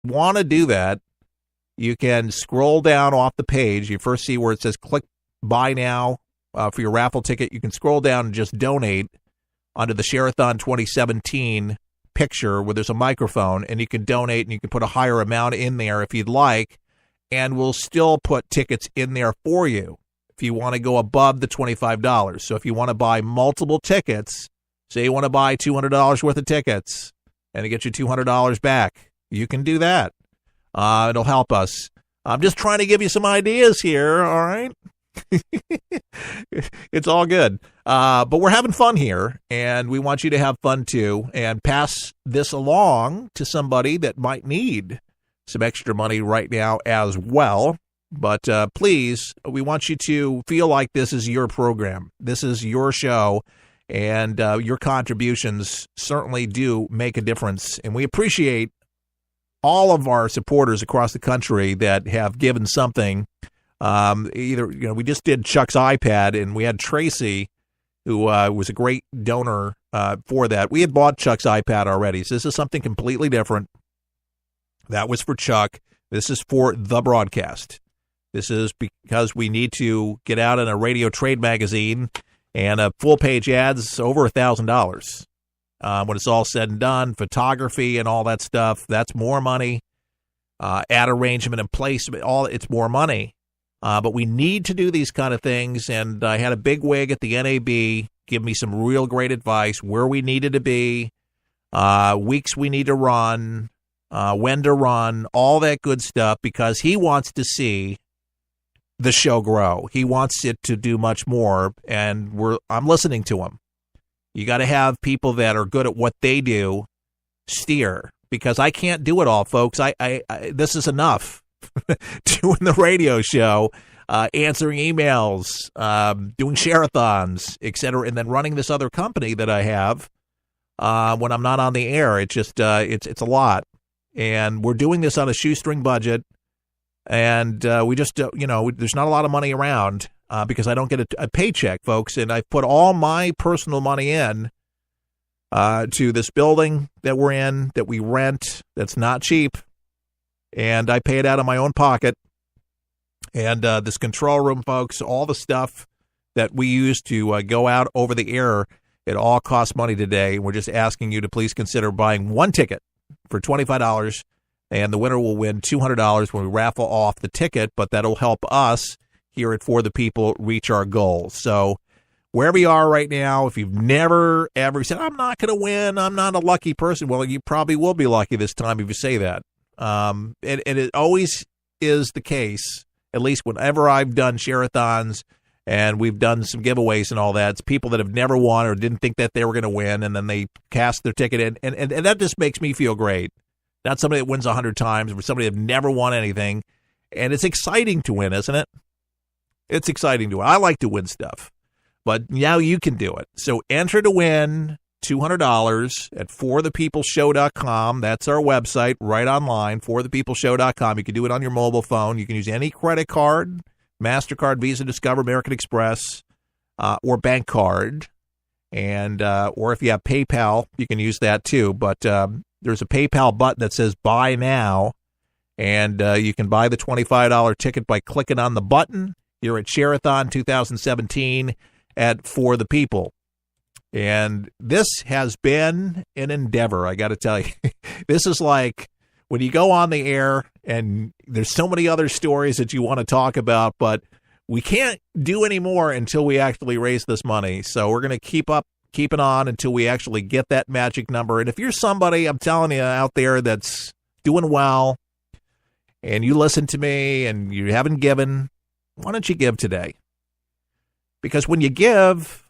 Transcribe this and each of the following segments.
want to do that, you can scroll down off the page. You first see where it says click buy now for your raffle ticket. You can scroll down and just donate onto the Sharathon 2017 picture where there's a microphone, and you can donate and you can put a higher amount in there if you'd like, and we'll still put tickets in there for you if you want to go above the $25. So if you want to buy multiple tickets, say you want to buy $200 worth of tickets and it gets you $200 back, you can do that. It'll help us. I'm just trying to give you some ideas here, all right? It's all good. But we're having fun here, and we want you to have fun too, and pass this along to somebody that might need some extra money right now as well. But please, we want you to feel like this is your program. This is your show, and your contributions certainly do make a difference. And we appreciate all of our supporters across the country that have given something. We just did Chuck's iPad, and we had Tracy, who was a great donor for that. We had bought Chuck's iPad already, so this is something completely different. That was for Chuck. This is for the broadcast. This is because we need to get out in a radio trade magazine, and a full-page ad's over $1,000. When it's all said and done, photography and all that stuff, that's more money. Ad arrangement and placement, it's more money. But we need to do these kind of things, and I had a big wig at the NAB give me some real great advice, where we needed to be, weeks we need to run, when to run, all that good stuff, because he wants to see the show grow. He wants it to do much more, and I'm listening to him. You got to have people that are good at what they do steer, because I can't do it all, folks. This is enough. Doing the radio show, answering emails, doing Sharathons, etc., and then running this other company that I have when I'm not on the air. It's just it's a lot, and we're doing this on a shoestring budget, and we just there's not a lot of money around because I don't get a paycheck, folks, and I've put all my personal money in to this building that we're in, that we rent, that's not cheap. And I pay it out of my own pocket. And this control room, folks, all the stuff that we use to go out over the air, it all costs money today. We're just asking you to please consider buying one ticket for $25, and the winner will win $200 when we raffle off the ticket, but that'll help us here at For the People reach our goals. So wherever you are right now, if you've never, ever said, I'm not going to win, I'm not a lucky person, well, you probably will be lucky this time if you say that. And it always is the case, at least whenever I've done Sharathons and we've done some giveaways and all that, it's people that have never won or didn't think that they were going to win, and then they cast their ticket in, and that just makes me feel great. Not somebody that wins 100 times, but somebody that never won anything, and it's exciting to win, isn't it? It's exciting to win. I like to win stuff, but now you can do it. So enter to win $200 at forthepeopleshow.com. That's our website right online, forthepeopleshow.com. You can do it on your mobile phone. You can use any credit card, MasterCard, Visa, Discover, American Express, or bank card. And or if you have PayPal, you can use that too. But there's a PayPal button that says buy now, and you can buy the $25 ticket by clicking on the button. You're at Sharathon 2017 at For the People. And this has been an endeavor, I got to tell you. This is like when you go on the air and there's so many other stories that you want to talk about, but we can't do any more until we actually raise this money. So we're going to keep it on until we actually get that magic number. And if you're somebody, I'm telling you, out there that's doing well and you listen to me and you haven't given, why don't you give today? Because when you give,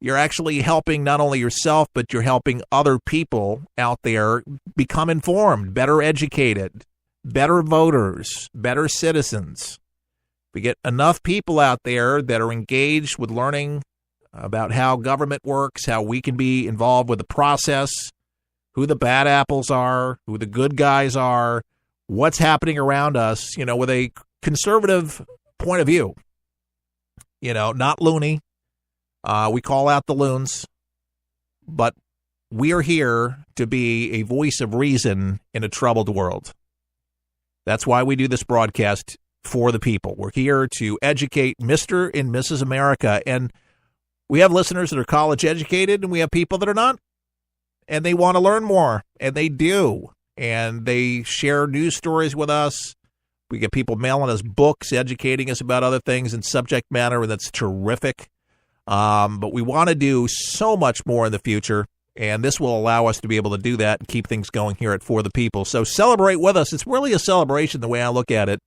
you're actually helping not only yourself, but you're helping other people out there become informed, better educated, better voters, better citizens. We get enough people out there that are engaged with learning about how government works, how we can be involved with the process, who the bad apples are, who the good guys are, what's happening around us, with a conservative point of view. Not loony. We call out the loons, but we are here to be a voice of reason in a troubled world. That's why we do this broadcast for the people. We're here to educate Mr. and Mrs. America. And we have listeners that are college educated, and we have people that are not. And they want to learn more, and they do. And they share news stories with us. We get people mailing us books, educating us about other things and subject matter, and that's terrific. But we want to do so much more in the future, and this will allow us to be able to do that and keep things going here at For the People. So celebrate with us. It's really a celebration the way I look at it.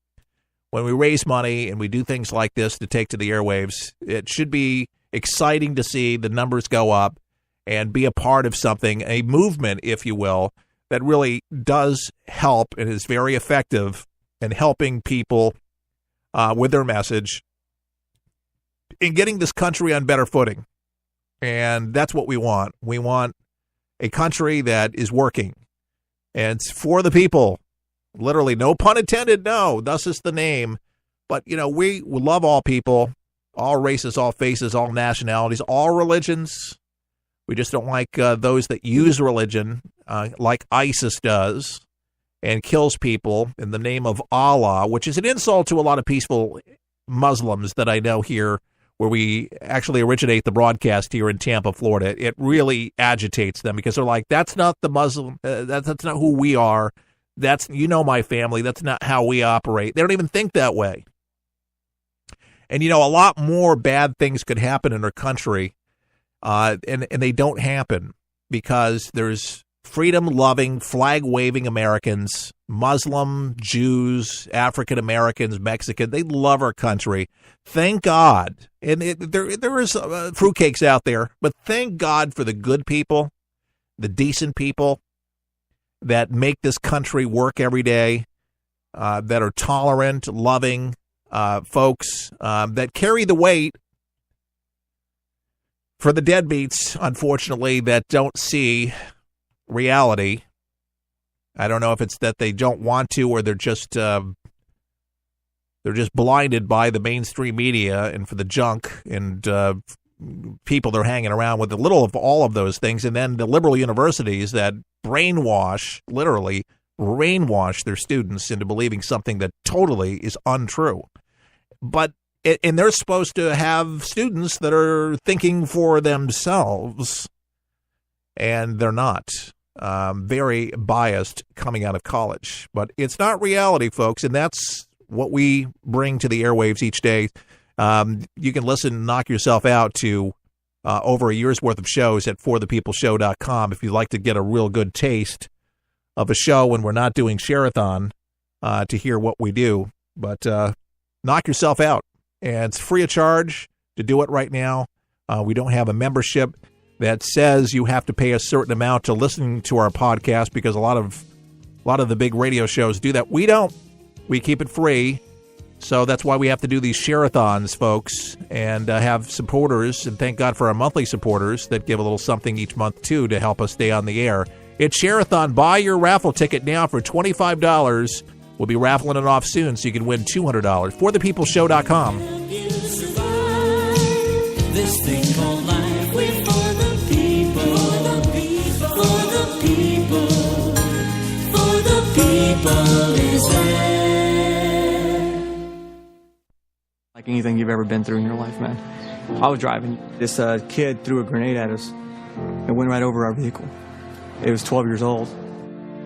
When we raise money and we do things like this to take to the airwaves, it should be exciting to see the numbers go up and be a part of something, a movement, if you will, that really does help and is very effective in helping people with their message in getting this country on better footing. And that's what we want. We want a country that is working. And it's for the people. Literally, no pun intended, no. Thus is the name. But, you know, we love all people, all races, all faces, all nationalities, all religions. We just don't like those that use religion like ISIS does and kills people in the name of Allah, which is an insult to a lot of peaceful Muslims that I know here where we actually originate the broadcast here in Tampa, Florida. It really agitates them because they're like, that's not the Muslim, that's not who we are. That's, you know, my family. That's not how we operate. They don't even think that way. And, you know, a lot more bad things could happen in our country. And they don't happen because there's freedom-loving, flag-waving Americans, Muslim, Jews, African-Americans, Mexican. They love our country. Thank God. And there is fruitcakes out there, but thank God for the good people, the decent people that make this country work every day, that are tolerant, loving folks, that carry the weight for the deadbeats, unfortunately, that don't see reality. I don't know if it's that they don't want to or they're just blinded by the mainstream media and for the junk and people they're hanging around with, a little of all of those things. And then the liberal universities that literally brainwash their students into believing something that totally is untrue. And they're supposed to have students that are thinking for themselves, and they're not. Very biased coming out of college. But it's not reality, folks, and that's what we bring to the airwaves each day. You can listen and knock yourself out to over a year's worth of shows at forthepeopleshow.com if you'd like to get a real good taste of a show when we're not doing Sharathon to hear what we do. But knock yourself out. And it's free of charge to do it right now. We don't have a membership that says you have to pay a certain amount to listen to our podcast because a lot of the big radio shows do that. We don't. We keep it free. So that's why we have to do these Sharathons, folks, and have supporters. And thank God for our monthly supporters that give a little something each month, too, to help us stay on the air. It's Sharathon. Buy your raffle ticket now for $25. We'll be raffling it off soon so you can win $200. ForThePeoplesShow.com. This thing called life, we're for the people, for the people, for the people is there. Like anything you've ever been through in your life, man. I was driving. This kid threw a grenade at us and went right over our vehicle. It was 12 years old.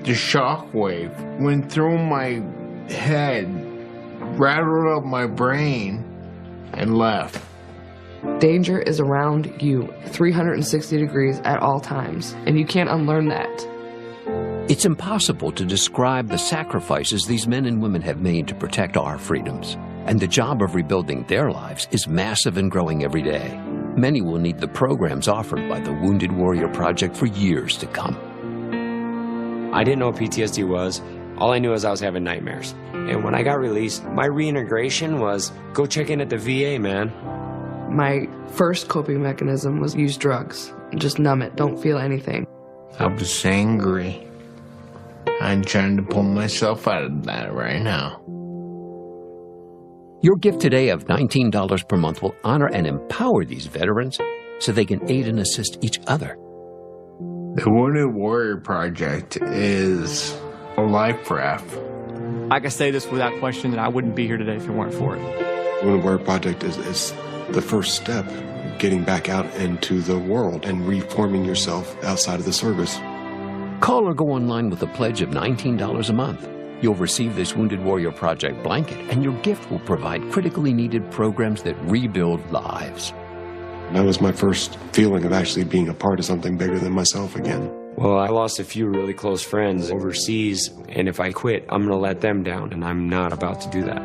The shockwave went through my head, rattled up my brain, and left. Danger is around you 360 degrees at all times, and you can't unlearn that. It's impossible to describe the sacrifices these men and women have made to protect our freedoms. And the job of rebuilding their lives is massive and growing every day. Many will need the programs offered by the Wounded Warrior Project for years to come. I didn't know what PTSD was. All I knew was I was having nightmares. And when I got released, my reintegration was go check in at the VA, man. My first coping mechanism was use drugs. Just numb it. Don't feel anything. I was angry. I'm trying to pull myself out of that right now. Your gift today of $19 per month will honor and empower these veterans so they can aid and assist each other. The Wounded Warrior Project is a life raft. I can say this without question that I wouldn't be here today if it weren't for it. Women Wear Project is the first step, getting back out into the world and reforming yourself outside of the service. Call or go online with a pledge of $19 a month. You'll receive this Wounded Warrior Project blanket, and your gift will provide critically needed programs that rebuild lives. That was my first feeling of actually being a part of something bigger than myself again. Well, I lost a few really close friends overseas, and if I quit, I'm going to let them down, and I'm not about to do that.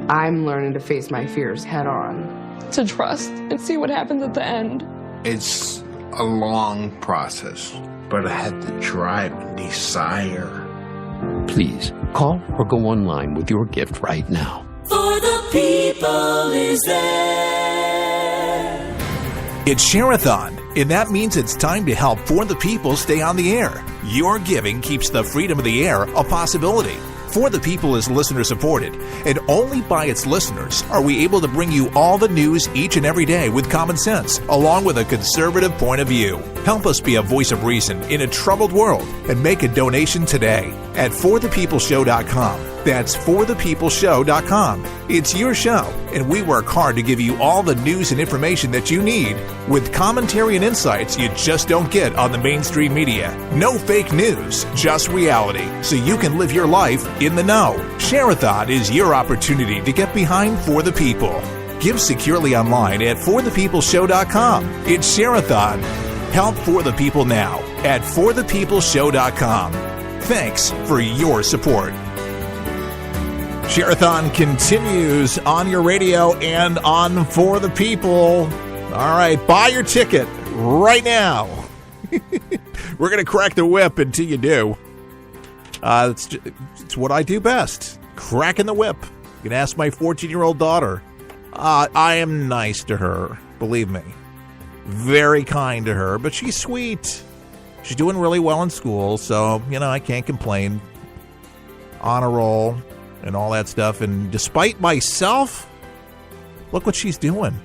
I'm learning to face my fears head on. To trust and see what happens at the end. It's a long process, but I had the drive and desire. Please call or go online with your gift right now. For the people is there. It's Sharathon, and that means it's time to help For the People stay on the air. Your giving keeps the freedom of the air a possibility. For the People is listener supported, and only by its listeners are we able to bring you all the news each and every day with common sense, along with a conservative point of view. Help us be a voice of reason in a troubled world and make a donation today at forthepeopleshow.com. That's forthepeopleshow.com. It's your show, and we work hard to give you all the news and information that you need with commentary and insights you just don't get on the mainstream media. No fake news, just reality, so you can live your life in the know. Sharathon is your opportunity to get behind For the People. Give securely online at forthepeopleshow.com. It's Sharathon. Help For the People now at forthepeopleshow.com. Thanks for your support. Sharathon continues on your radio and on For the People. All right, buy your ticket right now. We're going to crack the whip until you do. It's what I do best, cracking the whip. You can ask my 14-year-old daughter. I am nice to her, believe me. Very kind to her, but she's sweet. She's doing really well in school, so, I can't complain. Honor roll and all that stuff. And despite myself, look what she's doing.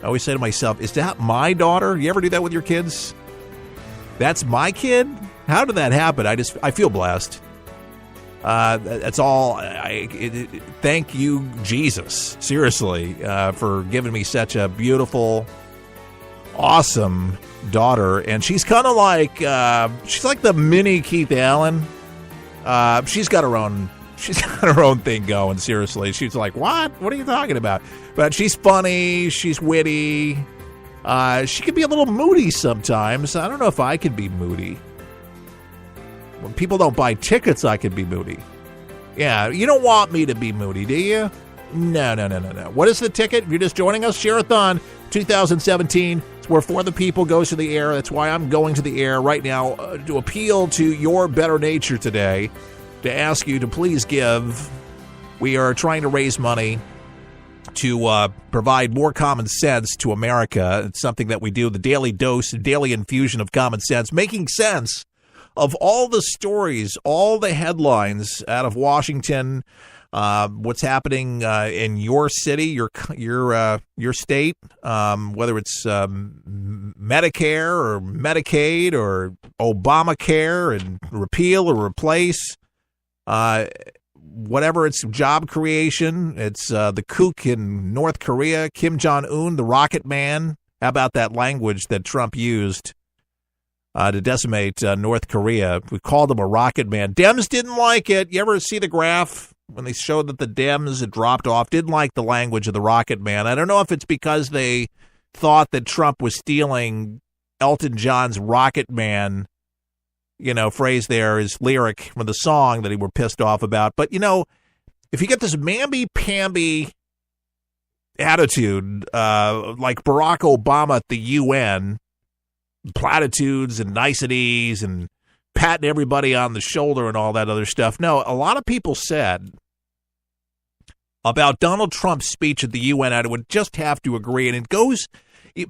I always say to myself, is that my daughter? You ever do that with your kids? That's my kid? How did that happen? I feel blessed. That's all. Thank you, Jesus, seriously, for giving me such a beautiful, awesome daughter. And she's kind of like, she's like the mini Keith Allen. She's got her own thing going, seriously. She's like, what? What are you talking about? But she's funny. She's witty. She can be a little moody sometimes. I don't know if I can be moody. When people don't buy tickets, I can be moody. Yeah, you don't want me to be moody, do you? No. What is the ticket? If you're just joining us, Sharathon 2017. It's where For the People goes to the air. That's why I'm going to the air right now to appeal to your better nature today, to ask you to please give. We are trying to raise money to provide more common sense to America. It's something that we do, the daily dose, daily infusion of common sense, making sense of all the stories, all the headlines out of Washington, what's happening in your city, your state, whether it's Medicare or Medicaid or Obamacare and repeal or replace, whatever it's job creation, it's the kook in North Korea, Kim Jong-un, the rocket man. How about that language that Trump used to decimate North Korea? We called him a rocket man. Dems didn't like it. You ever see the graph when they showed that the Dems had dropped off? Didn't like the language of the rocket man. I don't know if it's because they thought that Trump was stealing Elton John's rocket man, phrase there, his lyric from the song that he were pissed off about. But, if you get this mamby-pamby attitude, like Barack Obama at the UN, platitudes and niceties and patting everybody on the shoulder and all that other stuff. No, a lot of people said about Donald Trump's speech at the UN, I would just have to agree, and it goes,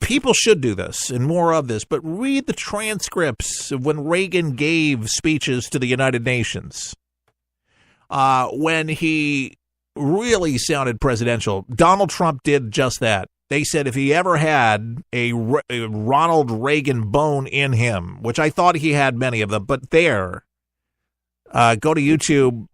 people should do this and more of this, but read the transcripts of when Reagan gave speeches to the United Nations. When he really sounded presidential, Donald Trump did just that. They said if he ever had a Ronald Reagan bone in him, which I thought he had many of them, but go to YouTube,